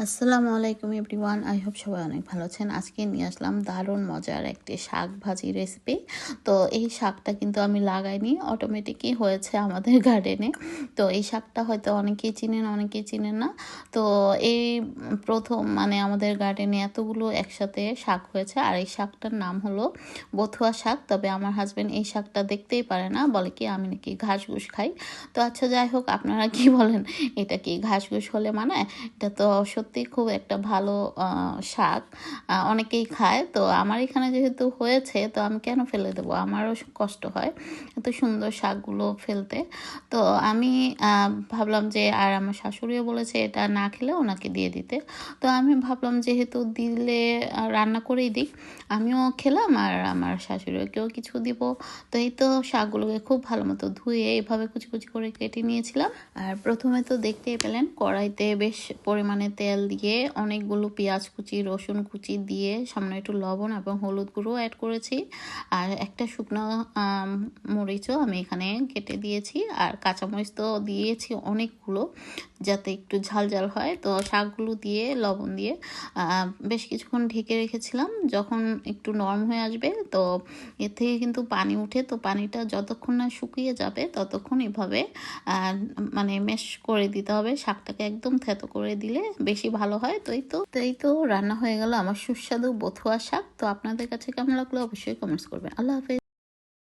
আসসালামু আলাইকুম everyone, I hope সবাই অনেক ভালো আছেন। আজকে নিয়ে আসলাম দারুণ মজার একটি শাক ভাজি রেসিপি। তো এই শাকটা কিন্তু আমি লাগাইনি, অটোমেটিকই হয়েছে আমাদের গার্ডেনে। তো এই শাকটা হয়তো অনেকেই চিনেন, অনেকেই চিনেন না। তো এই প্রথম আমাদের গার্ডেনে এতগুলো একসাথে শাক হয়েছে। আর এই শাকটার নাম হলো বথুয়া শাক। তবে আমার হাজব্যান্ড এই শাকটা দেখতেই পারে না, বলে কি আমি নাকি ঘাস ঘুষ খাই। তো আচ্ছা, যাই হোক, আপনারা কি বলেন, এটা কি ঘাস ঘুষ হলে মানায়? এটা তো সত্যি খুব একটা ভালো শাক, অনেকেই খায়। তো আমার এখানে যেহেতু হয়েছে, তো আমি কেন ফেলে দেবো, আমারও কষ্ট হয় এত সুন্দর শাকগুলো ফেলতে। তো আমি ভাবলাম যে, আর আমার শাশুড়িও বলেছে এটা না খেলে ওনাকে দিয়ে দিতে। তো আমি ভাবলাম যেহেতু দিলে রান্না করেই দিই, আমিও খেলাম আর আমার শাশুড়িকেও কিছু দিব। তো এই তো শাকগুলোকে খুব ভালো মতো ধুয়ে এভাবে কুচি কুচি করে কেটে নিয়েছিলাম। আর প্রথমে তো দেখতেই পেলেন, কড়াইতে বেশ পরিমাণে তেল দিয়ে অনেকগুলো পেঁয়াজ কুচি, রসুন কুচি দিয়ে সামান্য একটু লবণ এবং হলুদ গুঁড়ো অ্যাড করেছি। আর একটা শুকনো মরিচও আমি এখানে কেটে দিয়েছি। আর কাঁচামরিচ তো দিয়েছি অনেকগুলো, যাতে একটু ঝাল ঝাল হয়। তো শাকগুলো দিয়ে লবণ দিয়ে বেশ কিছুক্ষণ ঢেকে রেখেছিলাম। যখন একটু নরম হয়ে আসবে, তো এর থেকে কিন্তু পানি উঠে, তো পানিটা যতক্ষণ না শুকিয়ে যাবে ততক্ষণ এভাবে মেশ করে দিতে হবে। শাকটাকে একদম থেতো করে দিলে বেশি ভালো হয়। তো এই তো রান্না হয়ে গেল আমার সুস্বাদু বথুয়া শাক। তো আপনাদের কাছে কেমন লাগলো অবশ্যই কমেন্টস করবেন। আল্লাহ হাফেজ।